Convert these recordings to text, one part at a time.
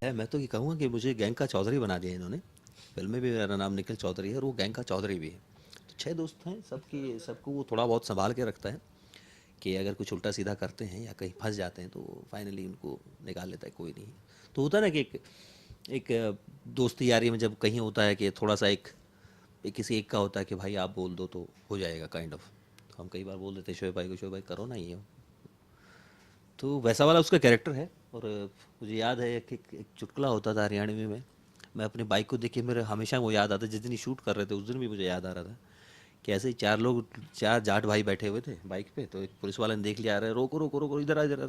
है। मैं तो ये कहूँगा कि मुझे गैंग का चौधरी बना दिया इन्होंने। फिल्म में भी मेरा नाम निखिल चौधरी है और वो गैंग का चौधरी भी है। तो 6 दोस्त हैं, सबकी सबको वो थोड़ा बहुत सँभाल के रखता है कि अगर कुछ उल्टा सीधा करते हैं या कहीं फंस जाते हैं तो फाइनली उनको निकाल लेता है, कोई नहीं। तो होता है ना कि एक दोस्ती यारी में जब कहीं होता है कि थोड़ा सा एक किसी एक का होता है कि भाई आप बोल दो तो हो जाएगा काइंड ऑफ। तो हम कई बार बोल देते हैं शोएब भाई को, शोएब भाई करो ना ये। तो वैसा वाला उसका कैरेक्टर है। और मुझे याद है एक चुटकुला होता था हरियाणवी में। मैं अपनी बाइक को देख के मेरे हमेशा वो याद आता, जिस दिन ही शूट कर रहे थे उस दिन भी मुझे याद आ रहा था कि ऐसे ही 4 लोग, 4 जाट भाई बैठे हुए थे बाइक पे। तो एक पुलिस वाले ने देख लिया, आ रहा है, रोको रोको रोको, इधर आ इधर आ।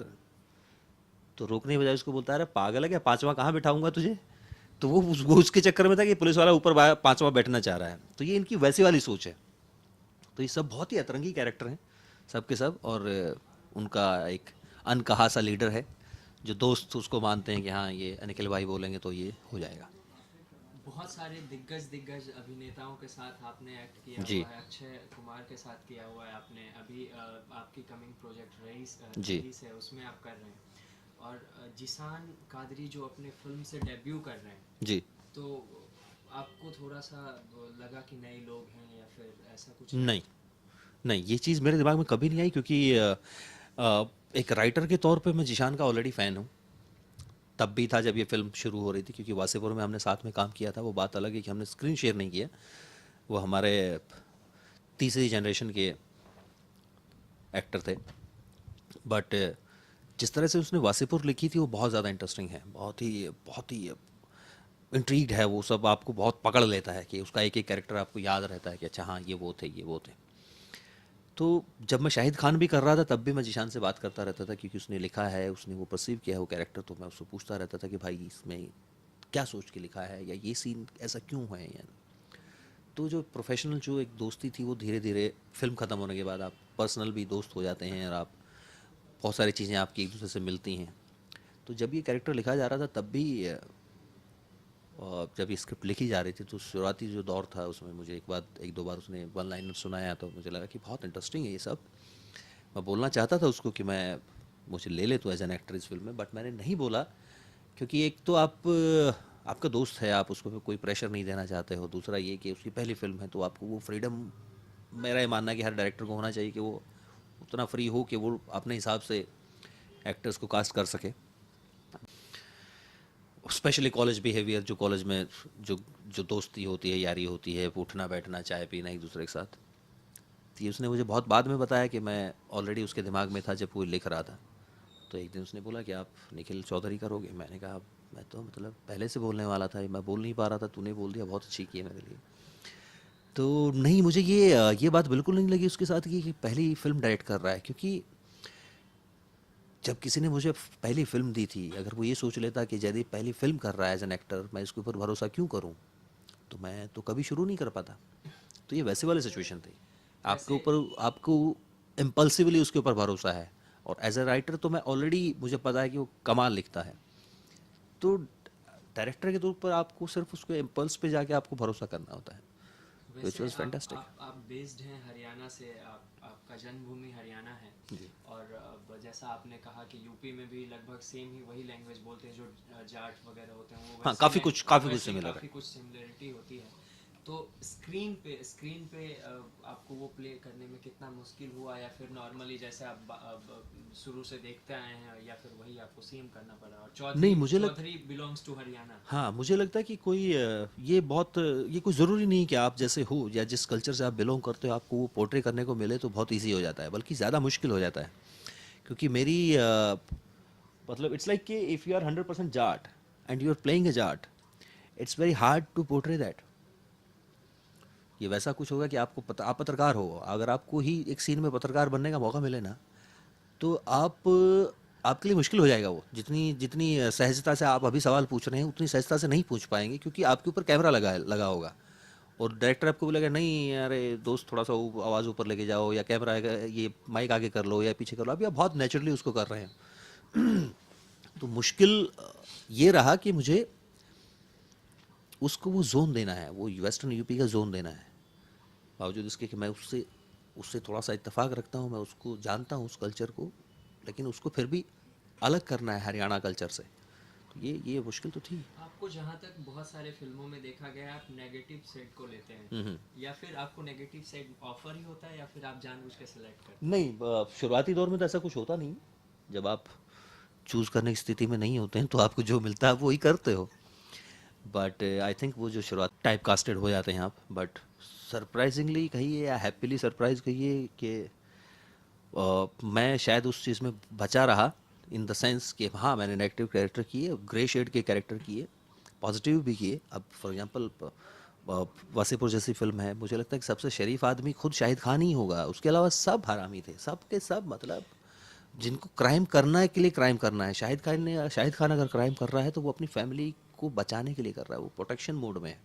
तो रोकने के बजाय उसको बोलता है, अरे पागल है क्या, पांचवा कहाँ बिठाऊंगा तुझे। तो वो उसके चक्कर में था कि पुलिस वाला ऊपर पांचवा बैठना चाह रहा है। तो ये इनकी वैसी वाली सोच है। तो ये सब बहुत ही अतरंगी कैरेक्टर हैं सब के सब। और उनका एक अनकहा सा लीडर है जो दोस्त उसको मानते हैं कि हाँ ये निखिल भाई बोलेंगे तो ये हो जाएगा। बहुत सारे दिग्गज दिग्गज अभिनेताओं के साथ आपने एक्ट किया जी। हुआ है, अक्षय कुमार के साथ किया हुआ है आपने। अभी आपकी कमिंग प्रोजेक्ट रईस जी। रईस है, उसमें आप कर रहे हैं। और जिसान कादरी जो अपने फिल्म से डेब्यू कर रहे हैं, जी। तो आपको थोड़ा सा लगा कि नए लोग हैं या फिर ऐसा कुछ है? नहीं, नहीं, ये चीज़ मेरे दिमाग में कभी नहीं आई क्योंकि एक राइटर के तौर पे मैं जिशान का ऑलरेडी फ़ैन हूँ। तब भी था जब ये फ़िल्म शुरू हो रही थी, क्योंकि वासेपुर में हमने साथ में काम किया था। वो बात अलग है कि हमने स्क्रीन शेयर नहीं किया। वो हमारे तीसरी जनरेशन के एक्टर थे। बट जिस तरह से उसने वासेपुर लिखी थी वो बहुत ज़्यादा इंटरेस्टिंग है, बहुत ही इंट्रीग्ड है। वो सब आपको बहुत पकड़ लेता है कि उसका एक एक कैरेक्टर आपको याद रहता है कि अच्छा हाँ ये वो थे, ये वो थे। तो जब मैं शाहिद खान भी कर रहा था तब भी मैं जिशान से बात करता रहता था, क्योंकि उसने लिखा है, उसने वो परसीव किया है वो कैरेक्टर। तो मैं उससे पूछता रहता था कि भाई इसमें क्या सोच के लिखा है, या ये सीन ऐसा क्यों है। या तो जो प्रोफेशनल जो एक दोस्ती थी वो धीरे धीरे फिल्म ख़त्म होने के बाद आप पर्सनल भी दोस्त हो जाते हैं और आप बहुत सारी चीज़ें आपकी एक दूसरे से मिलती हैं। तो जब ये कैरेक्टर लिखा जा रहा था तब भी और जब ये स्क्रिप्ट लिखी जा रही थी तो शुरुआती जो दौर था उसमें मुझे एक दो बार उसने वन लाइनर सुनाया तो मुझे लगा कि बहुत इंटरेस्टिंग है ये सब। मैं बोलना चाहता था उसको कि मैं मुझे ले ले तो एज एन एक्टर इस फिल्म में, बट मैंने नहीं बोला। क्योंकि एक तो आपका दोस्त है, आप उसको कोई प्रेशर नहीं देना चाहते हो। दूसरा ये कि उसकी पहली फिल्म है तो आपको वो फ्रीडम, मेरा ये मानना है कि हर डायरेक्टर को होना चाहिए कि वो उतना फ्री हो कि वो अपने हिसाब से एक्टर्स को कास्ट कर सके। स्पेशली कॉलेज बिहेवियर, जो कॉलेज में जो जो दोस्ती होती है, यारी होती है, उठना बैठना, चाय पीना एक दूसरे के साथ। तो ये उसने मुझे बहुत बाद में बताया कि मैं ऑलरेडी उसके दिमाग में था जब वो लिख रहा था। तो एक दिन उसने बोला कि आप निखिल चौधरी करोगे। मैंने कहा मैं तो मतलब पहले से बोलने वाला था, मैं बोल नहीं पा रहा था, तूने बोल दिया, बहुत अच्छी की है मेरे लिए। तो नहीं, मुझे ये बात बिल्कुल नहीं लगी उसके साथ कि पहली फिल्म डायरेक्ट कर रहा है। क्योंकि जब किसी ने मुझे पहली फिल्म दी थी, अगर वो ये सोच लेता कि जयदीप पहली फिल्म कर रहा है एज एन एक्टर, मैं इसके ऊपर भरोसा क्यों करूं, तो मैं तो कभी शुरू नहीं कर पाता। तो ये वैसे वाली सिचुएशन थी। आपके वैसे ऊपर आपको इम्पल्सिवली उसके ऊपर भरोसा है। और एज ए राइटर तो मैं ऑलरेडी, मुझे पता है कि वो कमाल लिखता है। तो डायरेक्टर के तौर पर आपको सिर्फ उसके इम्पल्स पे जाके आपको भरोसा करना होता है। विच वैसे वॉज फैंटास्टिक। आप बेस्ड हैं हरियाणा से, आपका जन्मभूमि हरियाणा है। जी। और जैसा आपने कहा कि यूपी में भी लगभग सेम ही वही लैंग्वेज बोलते हैं जो जाट वगैरह होते हैं, वो हाँ, वैसे काफ़ी कुछ वैसे ही सिमिलर है। काफ़ी कुछ सिमिलरिटी होती है। तो स्क्रीन पे आपको वो प्ले करने में कितना मुश्किल हुआ, या फिर नॉर्मली जैसे आप शुरू से देखते आए हैं, या फिर वही आपको सेम करना पड़ा? और नहीं, चौधरी मुझे लग चौधरी बिलोंग्स टू हरियाणा। हाँ, मुझे लगता है कि ये कोई ज़रूरी नहीं कि आप जैसे हो या जिस कल्चर से आप बिलोंग करते हो आपको वो पोर्ट्रे करने को मिले तो बहुत ईजी हो जाता है, बल्कि ज़्यादा मुश्किल हो जाता है। क्योंकि मतलब इट्स लाइक कि if you are 100% Jat and you are playing a Jat, it's very hard to portray that. ये वैसा कुछ होगा कि आप पत्रकार हो, अगर आपको ही एक सीन में पत्रकार बनने का मौका मिले ना, तो आपके लिए मुश्किल हो जाएगा वो। जितनी जितनी सहजता से आप अभी सवाल पूछ रहे हैं उतनी सहजता से नहीं पूछ पाएंगे, क्योंकि आपके ऊपर कैमरा लगा होगा। और डायरेक्टर आपको बोलेगा नहीं अरे दोस्त थोड़ा सा आवाज़ ऊपर लेके जाओ, या कैमरा ये माइक आगे कर लो या पीछे कर लो। अभी आप बहुत नेचुरली उसको कर रहे हैं। तो मुश्किल ये रहा कि मुझे उसको वो जोन देना है, वो वेस्टर्न यूपी का जोन देना है। बावजूद इसके कि मैं उससे उससे थोड़ा सा इत्तेफाक रखता हूँ, मैं उसको जानता हूँ उस कल्चर को, लेकिन उसको फिर भी अलग करना है हरियाणा कल्चर से। ये मुश्किल तो थी। आपको जहाँ तक बहुत सारे फिल्मों में देखा गया है, आप नेगेटिव सेट को लेते हैं, या फिर आपको नेगेटिव सेट ऑफर ही होता है, या फिर आप जानबूझ के सिलेक्ट करते नहीं, शुरुआती दौर में तो ऐसा कुछ होता नहीं। जब आप चूज़ करने की स्थिति में नहीं होते हैं तो आपको जो मिलता है आप वही करते हो। बट आई थिंक वो जो शुरुआत टाइप कास्टेड हो जाते हैं आप, बट सरप्राइजिंगली कहिए या हैप्पीली सरप्राइज कहिए कि मैं शायद उस चीज़ में बचा रहा, इन द सेंस कि हाँ मैंने नेगेटिव कैरेक्टर किए, ग्रे शेड के कैरेक्टर किए, पॉजिटिव भी किए। अब फॉर एग्जांपल वासेपुर जैसी फिल्म है, मुझे लगता है कि सबसे शरीफ आदमी खुद शाहिद खान ही होगा, उसके अलावा सब हरामी थे, सब के सब, मतलब जिनको क्राइम करना है के लिए क्राइम करना है। शाहिद खान अगर क्राइम कर रहा है तो वो अपनी फैमिली को बचाने के लिए कर रहा है, वो प्रोटेक्शन मोड में है।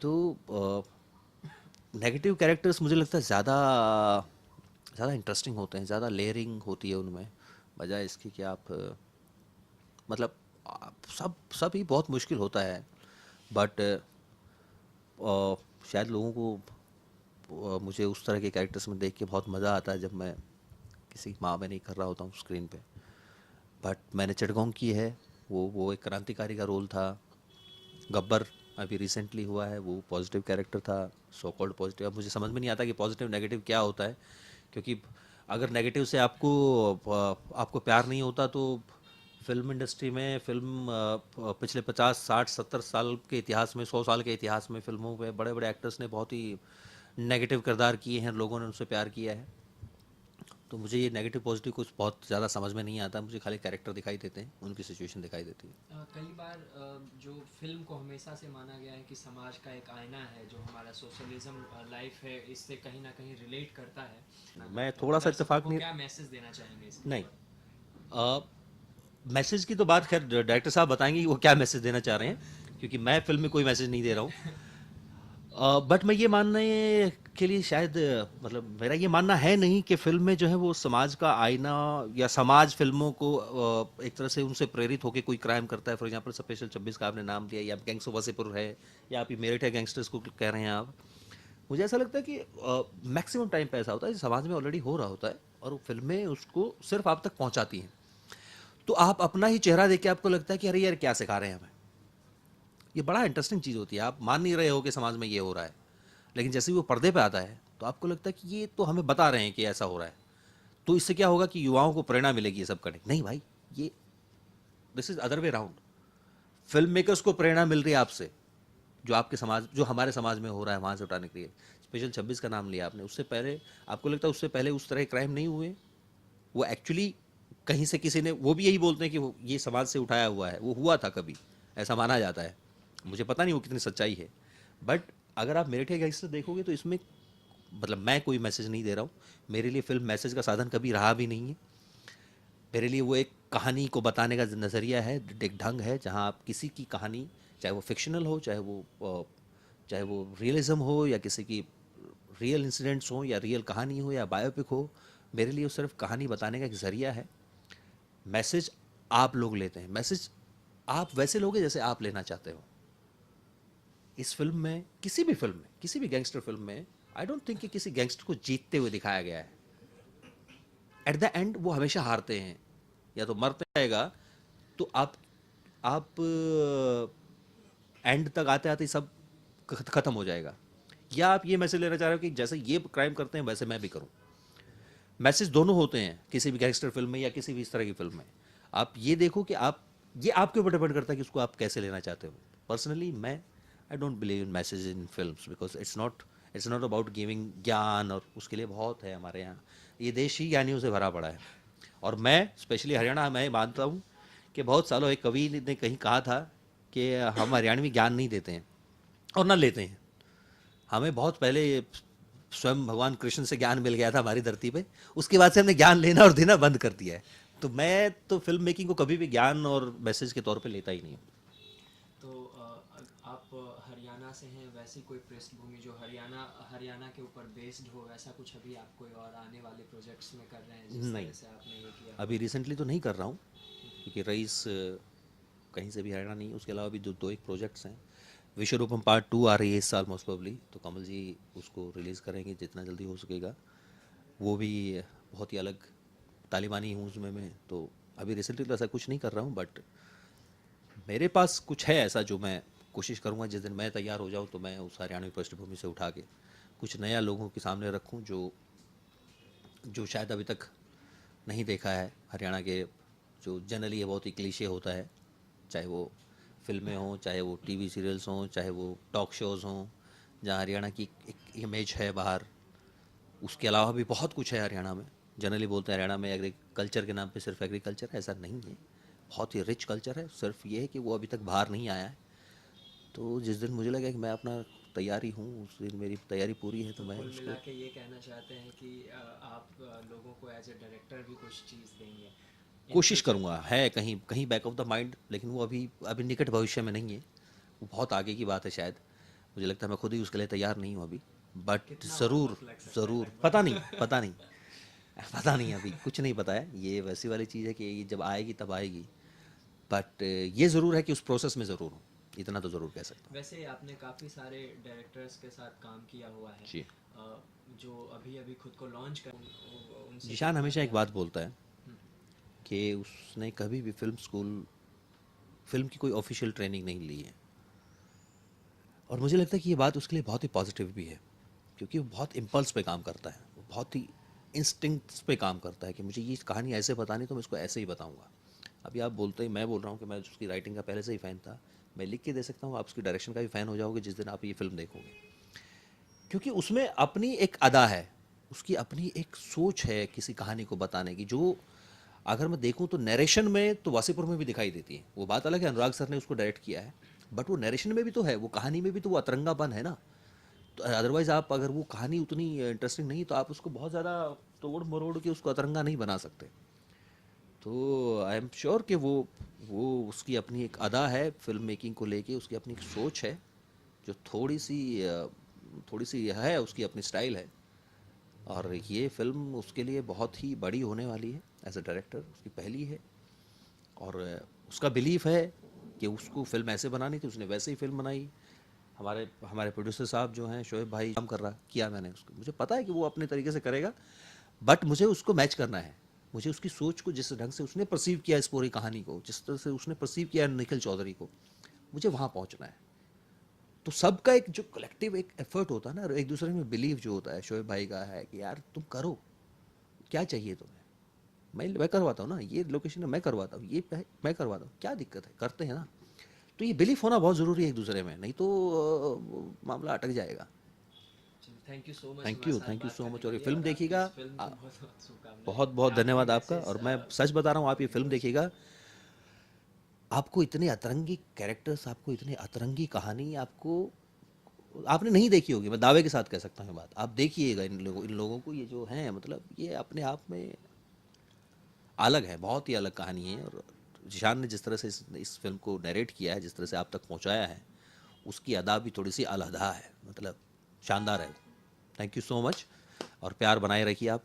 तो नेगेटिव कैरेक्टर्स मुझे लगता है ज़्यादा ज़्यादा इंटरेस्टिंग होते हैं, ज़्यादा लेयरिंग होती है उनमें, बजाय इसकी कि आप मतलब सब ही बहुत मुश्किल होता है। बट शायद लोगों को मुझे उस तरह के कैरेक्टर्स में देख के बहुत मज़ा आता है जब मैं किसी माँ में नहीं कर रहा होता हूँ स्क्रीन पे। बट मैंने चिटगोंग की है, वो एक क्रांतिकारी का रोल था। गब्बर अभी रिसेंटली हुआ है, वो पॉजिटिव कैरेक्टर था, सो कॉल्ड पॉजिटिव। अब मुझे समझ में नहीं आता कि पॉजिटिव नेगेटिव क्या होता है, क्योंकि अगर नेगेटिव से आपको प्यार नहीं होता तो फिल्म इंडस्ट्री में पिछले 50 60 70 साल के इतिहास में, 100 साल के इतिहास में फिल्मों में बड़े बड़े एक्टर्स ने बहुत ही नेगेटिव किरदार किए हैं, लोगों ने उनसे प्यार किया है। तो मुझे ये नेगेटिव पॉजिटिव कुछ बहुत ज़्यादा समझ में नहीं आता, मुझे खाली कैरेक्टर दिखाई देते हैं, उनकी सिचुएशन दिखाई देती है। कई बार जो फिल्म को हमेशा से माना गया है कि समाज का एक आईना है, जो हमारा सोशलिज्म लाइफ है, इससे कहीं ना कहीं रिलेट करता है, मैं तो थोड़ा सा दर्शकों इत्तेफाक को नहीं। क्या मैसेज देना चाहेंगे इसके नहीं, ऊपर? मैसेज की तो बात खैर डायरेक्टर साहब बताएंगे कि वो क्या मैसेज देना चाह रहे हैं, क्योंकि मैं फिल्म में कोई मैसेज नहीं दे रहा हूँ। बट मैं ये मानने के लिए शायद मतलब मेरा ये मानना है नहीं कि फिल्म में जो है वो समाज का आईना, या समाज फिल्मों को एक तरह से उनसे प्रेरित होकर कोई क्राइम करता है। फॉर एग्जांपल स्पेशल 26 का आपने नाम दिया, या गैंग्स ऑफ वासेपुर है, या आप ये मेरठ है गैंगस्टर्स को कह रहे हैं आप। मुझे ऐसा लगता है कि मैक्सिमम टाइम पे ऐसा होता है कि समाज में ऑलरेडी हो रहा होता है और वो फिल्में उसको सिर्फ आप तक पहुंचाती हैं। तो आप अपना ही चेहरा देख के आपको लगता है कि अरे यार क्या सिखा रहे हैं हमें। ये बड़ा इंटरेस्टिंग चीज़ होती है, आप मान नहीं रहे हो कि समाज में ये हो रहा है, लेकिन जैसे ही वो पर्दे पे आता है तो आपको लगता है कि ये तो हमें बता रहे हैं कि ऐसा हो रहा है। तो इससे क्या होगा कि युवाओं को प्रेरणा मिलेगी ये सब करने। नहीं भाई, ये this is other way round. Film makers को प्रेरणा मिल रही है आपसे, जो हमारे समाज में हो रहा है वहाँ से उठाने के लिए। स्पेशल 26 का नाम लिया आपने, उससे पहले आपको लगता है उससे पहले उस तरह के क्राइम नहीं हुए? वो एक्चुअली कहीं से किसी ने, वो भी यही बोलते हैं कि वो ये समाज से उठाया हुआ है, वो हुआ था कभी, ऐसा माना जाता है। मुझे पता नहीं वो कितनी सच्चाई है। बट अगर आप मेरठ के गैंगस्टर देखोगे तो इसमें मतलब मैं कोई मैसेज नहीं दे रहा हूँ, मेरे लिए फिल्म मैसेज का साधन कभी रहा भी नहीं है। मेरे लिए वो एक कहानी को बताने का नज़रिया है, एक ढंग है, जहाँ आप किसी की कहानी, चाहे वो फिक्शनल हो, चाहे वो रियलिज्म हो, या किसी की रियल इंसिडेंट्स हो, या रियल कहानी हो, या बायोपिक हो, मेरे लिए वो सिर्फ कहानी बताने का एक ज़रिया है। मैसेज आप लोग लेते हैं, मैसेज आप वैसे लोगे जैसे आप लेना चाहते हो। इस फिल्म में, किसी भी फिल्म में, किसी भी गैंगस्टर फिल्म में, आई डोंट थिंक कि किसी गैंगस्टर को जीतते हुए दिखाया गया है। एट द एंड वो हमेशा हारते हैं, या तो मरते जाएगा। तो आप एंड तक आते आते सब खत्म हो जाएगा। या आप ये मैसेज लेना चाह रहे हो कि जैसे ये क्राइम करते हैं वैसे मैं भी करूं। मैसेज दोनों होते हैं किसी भी गैंगस्टर फिल्म में या किसी भी इस तरह की फिल्म में। आप ये देखो कि ये आपके ऊपर डिपेंड करता है कि उसको आप कैसे लेना चाहते हो। पर्सनली मैं I don't believe in message in films, because it's not about giving ज्ञान, और उसके लिए बहुत है हमारे यहाँ। ये देश ही ज्ञानियों से भरा पड़ा है। और मैं स्पेशली हरियाणा, मैं मानता हूँ कि बहुत सालों एक कवि ने कहीं कहा था कि हम हरियाणवी ज्ञान नहीं देते हैं और ना लेते हैं। हमें बहुत पहले स्वयं भगवान कृष्ण से ज्ञान मिल गया था हमारी धरती पे, उसके बाद से हमने ज्ञान लेना और देना बंद कर दिया है। तो मैं तो फिल्म मेकिंग को कभी भी ज्ञान और मैसेज के तौर पे लेता ही नहीं हूँ। तो आप हरियाणा से हैं, वैसी कोई पृष्ठभूमि जो हरियाणा हरियाणा के ऊपर बेस्ड हो, वैसा कुछ अभी आप कोई और आने वाले प्रोजेक्ट्स में कर रहे हैं जिस नहीं, तरह से आपने ये किया? अभी रिसेंटली तो नहीं कर रहा हूँ, क्योंकि रईस कहीं से भी हरियाणा नहीं है। उसके अलावा भी दो एक प्रोजेक्ट्स हैं। विश्वरूपम पार्ट 2 आ रही है इस साल मोस्ट प्रोबेबली, तो कमल जी उसको रिलीज़ करेंगे जितना जल्दी हो सकेगा। वो भी बहुत ही अलग तालिबानी हूँ उसमें मैं। तो अभी रिसेंटली तो ऐसा कुछ नहीं कर रहा हूँ, बट मेरे पास कुछ है ऐसा जो मैं कोशिश करूँगा जिस दिन मैं तैयार हो जाऊँ तो मैं उस हरियाणवी पृष्ठभूमि से उठा के कुछ नया लोगों के सामने रखूँ जो जो शायद अभी तक नहीं देखा है हरियाणा के, जो जनरली बहुत ही क्लीशे होता है, चाहे वो फिल्में हों, चाहे वो टीवी सीरियल्स हों, चाहे वो टॉक शोज़ हों, जहाँ हरियाणा की एक इमेज है बाहर। उसके अलावा भी बहुत कुछ है हरियाणा में। जनरली बोलते हैं हरियाणा में एग्रीकल्चर के नाम पे सिर्फ एग्रीकल्चर है, ऐसा नहीं है। बहुत ही रिच कल्चर है, सिर्फ ये है कि वो अभी तक बाहर नहीं आया है। तो जिस दिन मुझे लगे कि मैं अपना तैयारी हूँ, उस दिन मेरी तैयारी पूरी है, तो मैं कुल मिला उसको के ये कहना चाहते हैं कि आप लोगों को एज ए डायरेक्टर भी कुछ चीज़ देंगे इन कोशिश फ्यूचर। करूँगा। है कहीं कहीं बैक ऑफ द माइंड, लेकिन वो अभी अभी निकट भविष्य में नहीं है। वो बहुत आगे की बात है शायद। मुझे लगता है मैं खुद ही उसके लिए तैयार नहीं हूँ अभी। बट कितना ज़रूर, वक्त लग सकता है ज़रूर, लगभग? पता नहीं, पता नहीं, पता नहीं, अभी कुछ नहीं पता है। ये वैसी वाली चीज़ है कि ये जब आएगी तब आएगी। बट ये ज़रूर है कि उस प्रोसेस में ज़रूर हूँ, इतना तो ज़रूर कह सकता हूँ। वैसे आपने काफ़ी सारे डायरेक्टर्स के साथ काम किया हुआ है, जी। जो अभी अभी खुद को लॉन्च कर उनसे जिशान सीखना हमेशा एक क्या बात है? बोलता है कि उसने कभी भी फ़िल्म की कोई ऑफिशियल ट्रेनिंग नहीं ली है। और मुझे लगता है कि ये बात उसके लिए बहुत ही पॉजिटिव भी है, क्योंकि वो बहुत इम्पल्स पे काम करता है, वो बहुत ही इंस्टिंक्ट्स पे काम करता है कि मुझे ये कहानी ऐसे बतानी तो मैं इसको ऐसे ही बताऊंगा। अभी आप बोलते ही मैं बोल रहा हूँ कि मैं उसकी राइटिंग का पहले से ही फ़ैन था। मैं लिख के दे सकता हूँ, आप उसकी डायरेक्शन का भी फ़ैन हो जाओगे जिस दिन आप ये फ़िल्म देखोगे, क्योंकि उसमें अपनी एक अदा है, उसकी अपनी एक सोच है किसी कहानी को बताने की, जो अगर मैं देखूं तो नरेशन में तो वासीपुर में भी दिखाई देती है। वो बात अलग है, अनुराग सर ने उसको डायरेक्ट किया है, बट वो नरेशन में भी तो है, वो कहानी में भी तो वो अतरंगापन है ना। तो अदरवाइज़ आप अगर वो कहानी उतनी इंटरेस्टिंग नहीं तो आप उसको बहुत ज़्यादा तोड़ मरोड़ के उसको अतरंगा नहीं बना सकते। तो आई एम श्योर कि वो उसकी अपनी एक अदा है फिल्म मेकिंग को लेके, उसकी अपनी एक सोच है जो थोड़ी सी है, उसकी अपनी स्टाइल है। और ये फिल्म उसके लिए बहुत ही बड़ी होने वाली है, एज अ डायरेक्टर उसकी पहली है। और उसका बिलीफ है कि उसको फिल्म ऐसे बनानी थी, उसने वैसे ही फिल्म बनाई। हमारे हमारे प्रोड्यूसर साहब जो हैं शोएब भाई, काम कर रहा किया मैंने उसको, मुझे पता है कि वो अपने तरीके से करेगा, बट मुझे उसको मैच करना है। मुझे उसकी सोच को, जिस ढंग से उसने परसीव किया इस पूरी कहानी को, जिस तरह से उसने परसीव किया निखिल चौधरी को, मुझे वहाँ पहुँचना है। तो सबका एक जो कलेक्टिव एक एफर्ट होता है ना, एक दूसरे में बिलीव जो होता है, शोएब भाई का है कि यार तुम करो, क्या चाहिए तुम्हें, मैं करवाता हूँ ना, ये लोकेशन है मैं करवाता हूँ, ये मैं करवाता हूँ, क्या दिक्कत है, करते हैं ना। तो ये बिलीफ होना बहुत ज़रूरी है एक दूसरे में, नहीं तो मामला अटक जाएगा। थैंक यू सो मच हमारे साथ थैंक यू बात सो करने मच। के और ये लिए, फिल्म और आपकी देखिएगा। इस फिल्म को बहुत बहुत शुभकामनाएं। बहुत बहुत मैं आपके धन्यवाद आपका, मैसेज और मैं सच बता रहा हूँ, आप ये फिल्म व्यूअर्स। देखिएगा। आपको इतने अतरंगी कैरेक्टर्स, आपको इतनी अतरंगी कहानी, आपको आपने नहीं देखी होगी, मैं दावे के साथ कह सकता हूँ ये बात। आप देखिएगा इन लोगों को, ये जो हैं मतलब ये अपने आप में अलग है, बहुत ही अलग कहानी है। और जिशान ने जिस तरह से इस फिल्म को नरेट किया है, जिस तरह से आप तक पहुंचाया है, उसकी अदा भी थोड़ी सी अलहदा है, मतलब शानदार है। थैंक यू सो मच, और प्यार बनाए रखिए आप।